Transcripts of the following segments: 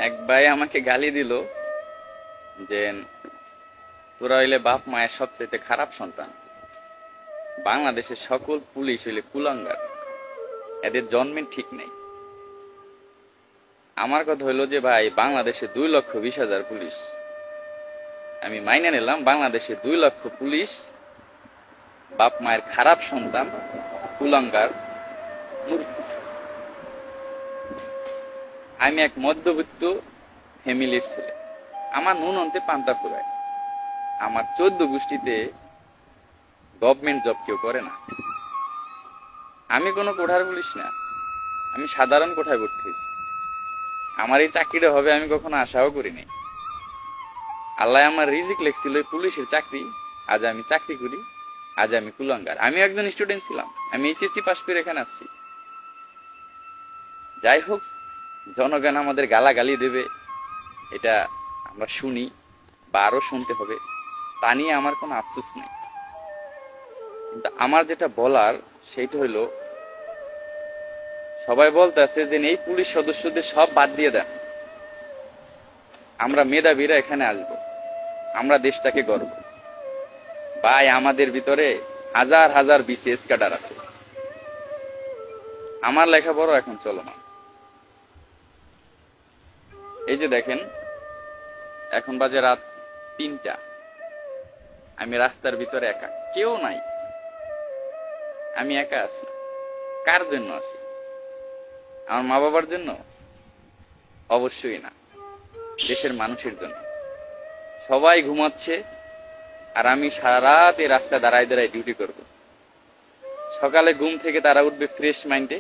এক ভাই আমাকে গালি দিল যে তোরা হইলে বাপ মায়ের সবচেয়ে খারাপ সন্তান, বাংলাদেশের সকল পুলিশ হইলে কুলাঙ্গার, এদের জন্মের ঠিক নেই। আমার কথা হইলো যে ভাই, বাংলাদেশে 2,20,000 পুলিশ, আমি মাইনে নিলাম বাংলাদেশে 2 লক্ষ পুলিশ বাপ মায়ের খারাপ সন্তান, কুলাঙ্গার, মূর্খ। আমি এক মধ্যবিত্ত ফ্যামিলির ছেলে, আমার নুন অন্তে পান্তা ফুরায়, আমার 14 গোষ্ঠীতে গভর্নমেন্ট জব কেউ করে না। আমি কোনো কোঠার পুলিশ না, আমি সাধারণ কোঠায় ভর্তি হয়েছি। আমার এই চাকরিটা হবে আমি কখনো আশাও করিনি। আল্লাহ আমার রিজিক লেখছিল পুলিশের চাকরি, আজ আমি চাকরি করি, আজ আমি কুলাঙ্গার। আমি একজন স্টুডেন্ট ছিলাম, আমি এইচএসসি পাস করে এখানে আসছি। যাই হোক, জনগণ আমাদের গালাগালি দেবে, এটা আমরা শুনি বা আরো শুনতে হবে, তা নিয়ে আমার কোনো আফসোস নেই। কিন্তু আমার যেটা বলার সেইটা হইলো, সবাই বলতেছে যে এই পুলিশ সদস্যদের সব বাদ দিয়ে দেন, আমরা মেধাবীরা এখানে আসব, আমরা দেশটাকে গড়ব। ভাই, আমাদের ভিতরে হাজার হাজার বিসিএস ক্যাডার আছে। আমার লেখাপড়া এখন চলমান। এই যে দেখেন, এখন বাজে রাত 3টা, আমি রাস্তার ভিতরে একা, কেউ নাই, আমি একা আছি। কার জন্য আছি? আমার মা বাবার জন্য? অবশ্যই না, দেশের মানুষের জন্য। সবাই ঘুমাচ্ছে আর আমি সারা রাত এই রাস্তা দাঁড়ায় দাঁড়ায় ডিউটি করব। সকালে ঘুম থেকে তারা উঠবে ফ্রেশ মাইন্ডে,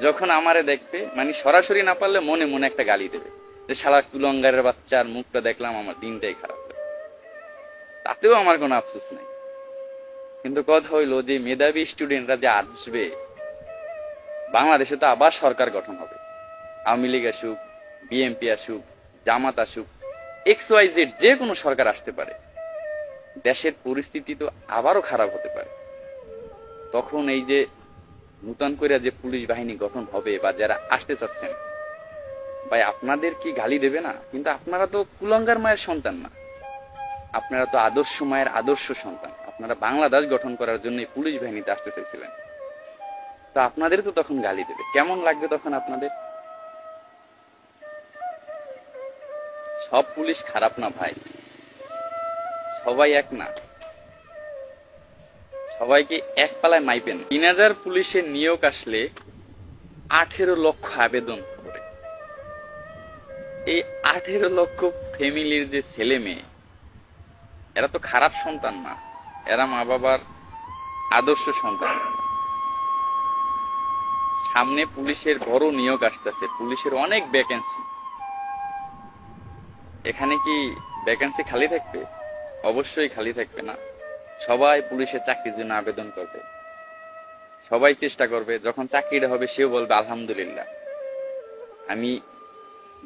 যখন আমারে দেখবে, মানে সরাসরি না পারলে মনে মনে একটা গালি দেবে যে শালা কুলঙ্গারের বাচ্চার মুখটা দেখলাম, আমার দিনটাই খারাপ হবে। তাতেও আমার কোনো আফসোস নেই। কিন্তু কথা হইলো যে মেধাবী স্টুডেন্টরা যে আসবে, বাংলাদেশে তো আবার সরকার গঠন হবে, আওয়ামী লীগ আসুক, বিএনপি আসুক, জামাত আসুক, XYZ যে কোনো সরকার আসতে পারে, দেশের পরিস্থিতি তো আবারও খারাপ হতে পারে। তখন এই যে নূতন করে যে পুলিশ বাহিনী গঠন হবে বা যারা আসতে চাচ্ছেন, ভাই আপনাদের কি গালি দেবে না? কিন্তু আপনারা তো কুলাঙ্গার মায়ের সন্তান না, আপনারা তো আদর্শ মায়ের আদর্শ সন্তান। আপনারা বাংলাদেশ গঠন করার জন্য পুলিশ বাহিনীতে আসতে চাইছিলেন, তো আপনাদের তো তখন গালি দেবে। কেমন লাগবে তখন আপনাদের? সব পুলিশ খারাপ না ভাই, সবাই এক না, সবাইকে এক পালায় মাইপেন। 3,000 পুলিশের নিয়োগ আসলে 18 লক্ষ আবেদন করে। এই 18 লক্ষ ফ্যামিলির যে ছেলে মেয়ে, এরা তো খারাপ সন্তান না, এরা মা বাবার আদর্শ সন্তান। সামনে পুলিশের বড় নিয়োগ আসতেছে, পুলিশের অনেক ভ্যাকেন্সি। এখানে কি ভ্যাকেন্সি খালি থাকবে? অবশ্যই খালি থাকবে না। সবাই পুলিশের চাকরির জন্য আবেদন করবে, সবাই চেষ্টা করবে। যখন চাকরিটা হবে সেও বলবে আলহামদুলিল্লাহ, আমি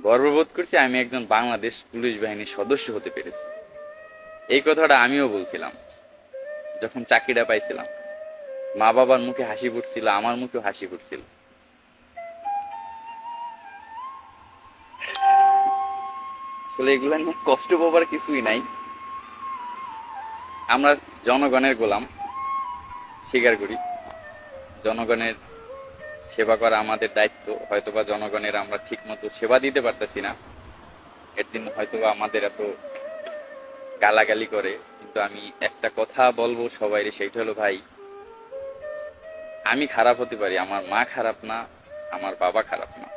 গর্ববোধ করছি, আমি একজন বাংলাদেশ পুলিশ বাহিনীর সদস্য হতে পেরেছি। এই কথাটা আমিও বলছিলাম যখন চাকরিটা পাইছিলাম। মা বাবার মুখে হাসি ফুটছিল, আমার মুখেও হাসি ফুটছিল। আসলে এগুলা নিয়ে কষ্ট পাবার কিছুই নাই। আমরা জনগণের গোলাম, স্বীকার করি। জনগণের সেবা করা আমাদের দায়িত্ব। হয়তোবা জনগণের আমরা ঠিক মতো সেবা দিতে পারতেছি না, এর জন্য হয়তোবা আমাদের এত গালাগালি করে। কিন্তু আমি একটা কথা বলবো সবাই, সেইটা হলো ভাই, আমি খারাপ হতে পারি, আমার মা খারাপ না, আমার বাবা খারাপ না।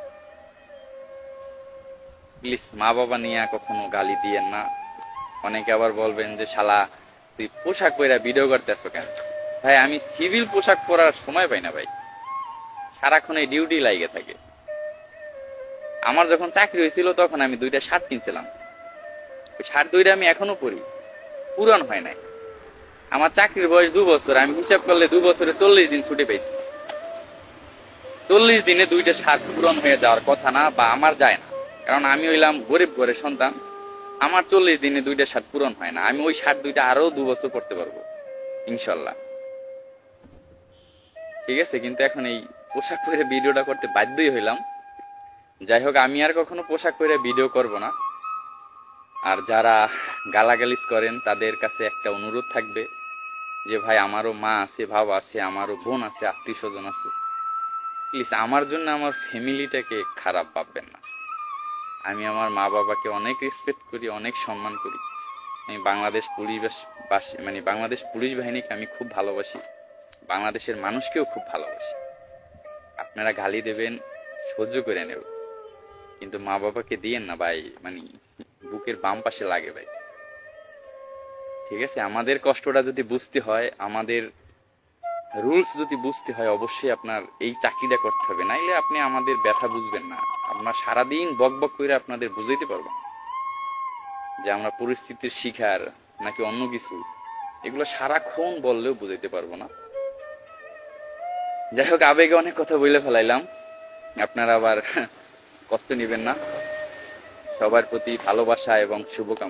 প্লিজ মা বাবা নিয়ে কখনো গালি দিয়েন না। অনেকে আবার বলবেন যে শালা তুই পোশাক পরা ভিডিও করতেছ কেন? ভাই, আমি সিভিল পোশাক পরার সময় পাই না ভাই, সারাক্ষণ এই ডিউটি লাগে থাকে। আমার যখন চাকরি হয়েছিল তখন আমি 2টা শার্ট কিনছিলাম, ওই শার্ট 2টা আমি এখনো পরি, পুরান হয় নাই। আমার চাকরির বয়স 2 বছর, আমি হিসাব করলে 2 বছরে 40 দিন ছুটি পেয়েছি। 40 দিনে 2টা শার্ট পূরণ হয়ে যাওয়ার কথা না, বা আমার যায় না, কারণ আমি হইলাম গরিব ঘরের সন্তান। আমার 40 দিনে 2টা শার্ট পূরণ হয় না। আমি ওই শার্ট 2টা আরো 2 বছর পড়তে পারবো ইনশাল্লাহ, ঠিক আছে? কিন্তু এখন এই পোশাক পরে ভিডিওটা করতে বাধ্যই হইলাম, যাই হোক, আমি আর কখনো পোশাক পরে ভিডিও করব না। আর যারা গালাগালিজ করেন তাদের কাছে একটা অনুরোধ থাকবে যে ভাই, আমারও মা আছে, বাবা আছে, আমারও বোন আছে, আত্মীয় স্বজন আছে, প্লিজ আমার জন্য আমার ফ্যামিলিটাকে খারাপ ভাববেন না। আমি আমার মা বাবাকে অনেক রেসপেক্ট করি, অনেক সম্মান করি। আমি বাংলাদেশ বাংলাদেশ পুলিশ বাহিনীকে আমি খুব ভালোবাসি, বাংলাদেশের মানুষকেও খুব ভালোবাসি। আপনারা গালি দেবেন, সহ্য করে নেব, কিন্তু মা বাবাকে দিয়েন না ভাই, বুকের বাম পাশে লাগে ভাই। ঠিক আছে, আমাদের কষ্টটা যদি বুঝতে হয়, আমাদের রুলস যদি বুঝতে হয়, অবশ্যই আপনার এই চাকরিটা করতে হবে, নাইলে আপনি আমাদের ব্যথা বুঝবেন না। আমরা সারাদিন বক বক করে আপনাদের বুঝাইতে পারবো না যে আমরা পরিস্থিতির শিকার নাকি অন্য কিছু, এগুলো সারাক্ষণ বললেও বুঝাইতে পারবো না। যাই হোক, আবেগে অনেক কথা বলে ফেলাইলাম, আপনারা আবার কষ্ট নেবেন না। সবার প্রতি ভালোবাসা এবং শুভকামনা।